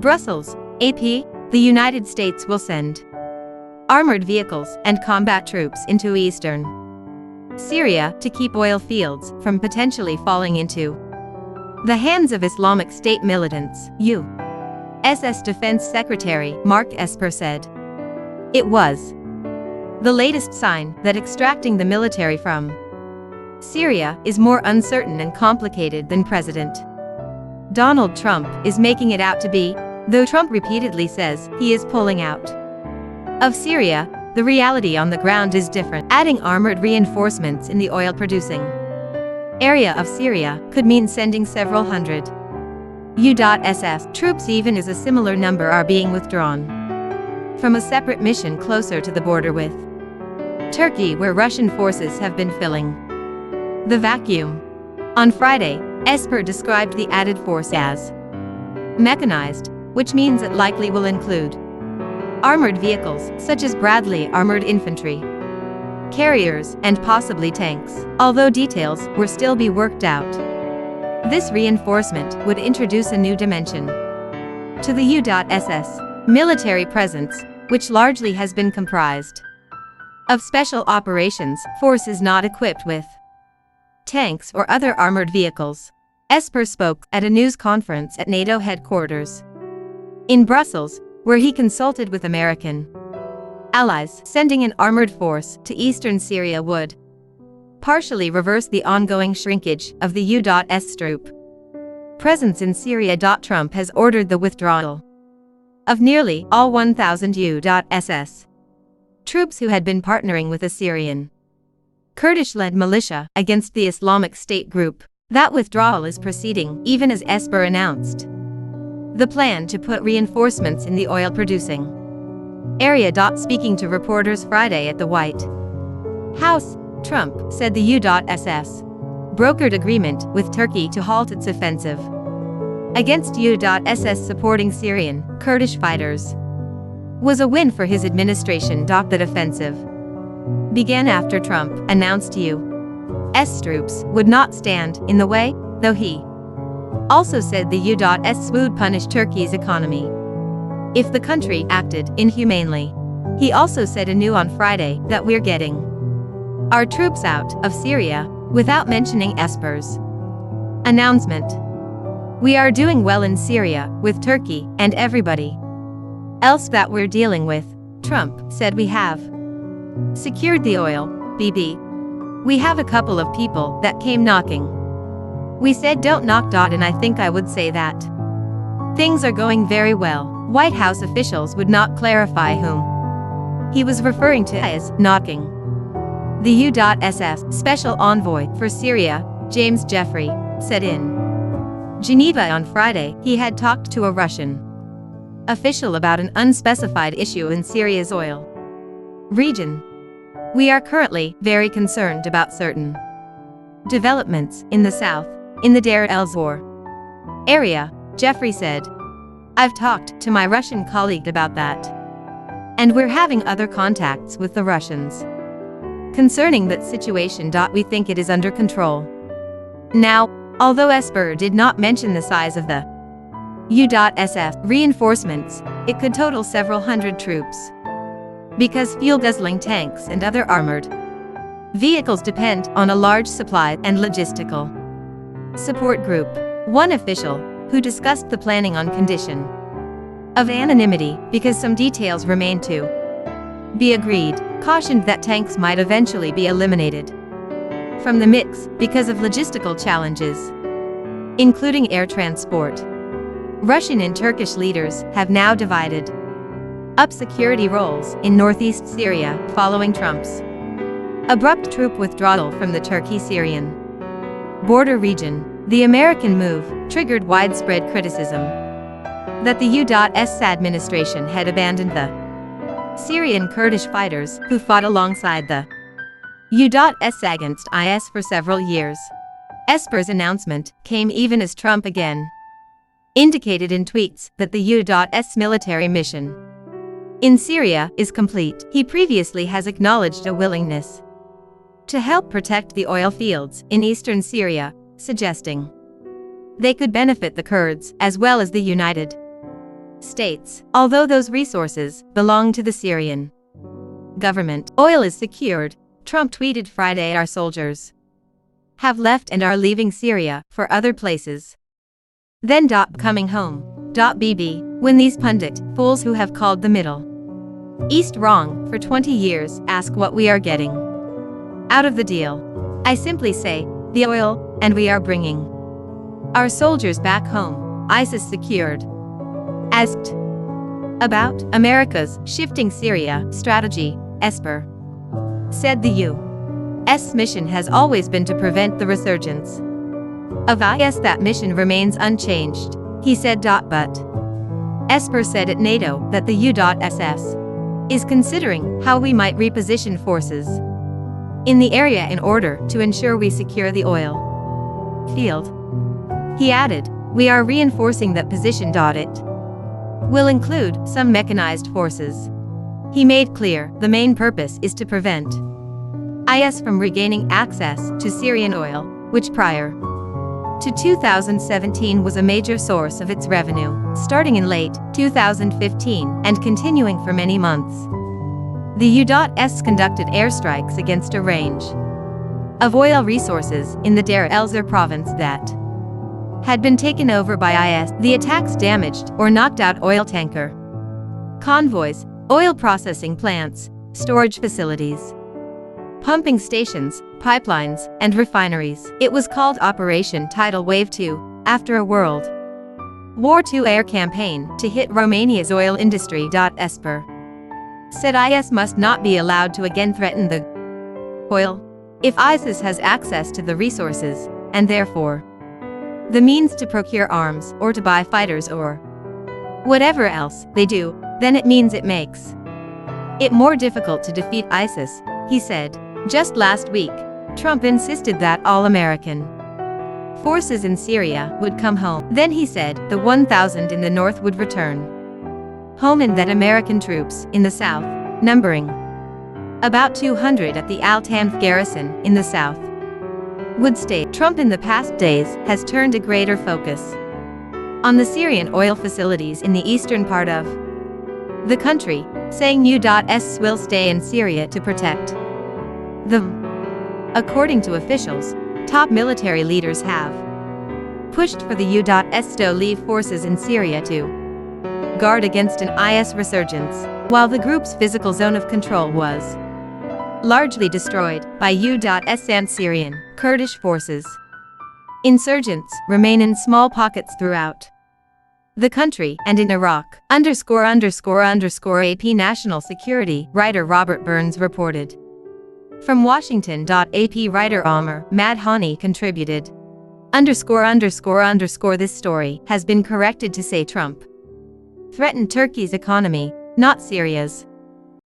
Brussels, AP, the United States will send armored vehicles and combat troops into eastern Syria to keep oil fields from potentially falling into the hands of Islamic State militants, U.S. Defense Secretary Mark Esper said. It was the latest sign that extracting the military from Syria is more uncertain and complicated than President Donald Trump is making it out to be, though Trump repeatedly says he is pulling out of Syria. The reality on the ground is different. Adding armored reinforcements in the oil-producing area of Syria could mean sending several hundred U.S. troops, even as a similar number are being withdrawn from a separate mission closer to the border with Turkey, where Russian forces have been filling the vacuum. On Friday, Esper described the added force as mechanized, which means it likely will include armored vehicles, such as Bradley armored infantry carriers, and possibly tanks, although details will still be worked out. This reinforcement would introduce a new dimension to the U.S. military presence, which largely has been comprised of special operations forces not equipped with tanks or other armored vehicles. Esper spoke at a news conference at NATO headquarters in Brussels, where he consulted with American allies. Sending an armored force to eastern Syria would partially reverse the ongoing shrinkage of the U.S. troop presence in Syria. Trump has ordered the withdrawal of nearly all 1,000 U.S. troops who had been partnering with a Syrian Kurdish-led militia against the Islamic State group. That withdrawal is proceeding even as Esper announced the plan to put reinforcements in the oil-producing area. Speaking to reporters Friday at the White House, Trump said the U.S. brokered agreement with Turkey to halt its offensive against U.S. supporting Syrian Kurdish fighters was a win for his administration. That offensive began after Trump announced U.S. troops would not stand in the way, though he also said the U.S. would punish Turkey's economy if the country acted inhumanely. He also said anew on Friday that we're getting our troops out of Syria, without mentioning Esper's announcement. We are doing well in Syria with Turkey and everybody else that we're dealing with, Trump said. We have secured the oil, BB. We have a couple of people that came knocking. We said don't knock. And I think I would say that things are going very well. White House officials would not clarify whom he was referring to as knocking. The U.S. Special Envoy for Syria, James Jeffrey, said in Geneva on Friday he had talked to a Russian official about an unspecified issue in Syria's oil region. We are currently very concerned about certain developments in the south, in the Deir el-Zor area, Jeffrey said. I've talked to my Russian colleague about that. And we're having other contacts with the Russians concerning that situation. We think it is under control now, although Esper did not mention the size of the U.S. reinforcements. It could total several hundred troops because fuel-guzzling tanks and other armored vehicles depend on a large supply and logistical support group. One official, who discussed the planning on condition of anonymity because some details remain to be agreed, cautioned that tanks might eventually be eliminated from the mix because of logistical challenges, including air transport. Russian and Turkish leaders have now divided up security roles in northeast Syria following Trump's abrupt troop withdrawal from the Turkey-Syrian border region. The American move triggered widespread criticism that the U.S. administration had abandoned the Syrian Kurdish fighters who fought alongside the U.S. against IS for several years. Esper's announcement came even as Trump again indicated in tweets that the U.S. military mission in Syria is complete. He previously has acknowledged a willingness to help protect the oil fields in eastern Syria, suggesting they could benefit the Kurds as well as the United States, although those resources belong to the Syrian government. Oil is secured, Trump tweeted Friday. Our soldiers have left and are leaving Syria for other places. Then coming home. BB, when these pundit fools who have called the Middle East wrong for 20 years ask what we are getting out of the deal. I simply say, the oil, and we are bringing our soldiers back home. ISIS secured. Asked about America's shifting Syria strategy, Esper said the U.S. mission has always been to prevent the resurgence of IS. That mission remains unchanged, he said. But Esper said at NATO that the U.S. is considering how we might reposition forces in the area in order to ensure we secure the oil field. He added, we are reinforcing that position. It will include some mechanized forces. He made clear the main purpose is to prevent IS from regaining access to Syrian oil, which prior to 2017 was a major source of its revenue, starting in late 2015 and continuing for many months. The U.S. conducted airstrikes against a range of oil resources in the Deir el-Zor province that had been taken over by IS. The attacks damaged or knocked out oil tanker convoys, oil processing plants, storage facilities, pumping stations, pipelines, and refineries. It was called Operation Tidal Wave 2, after a World War II air campaign to hit Romania's oil industry. Esper said IS must not be allowed to again threaten the oil. If ISIS has access to the resources, and therefore the means to procure arms or to buy fighters or whatever else they do, then it means it makes it more difficult to defeat ISIS, he said. Just last week, Trump insisted that all American forces in Syria would come home. Then he said the 1,000 in the north would return home and that American troops in the south, numbering about 200 at the Al-Tanf garrison in the south, would stay. Trump in the past days has turned a greater focus on the Syrian oil facilities in the eastern part of the country, saying U.S. will stay in Syria to protect them. According to officials, top military leaders have pushed for the U.S. to leave forces in Syria to guard against an IS resurgence, while the group's physical zone of control was largely destroyed by U.S. and Syrian Kurdish forces. Insurgents remain in small pockets throughout the country and in Iraq. AP national security writer Robert Burns reported. From Washington. AP writer Amr Madhani contributed. This story has been corrected to say Trump threatened Turkey's economy, not Syria's.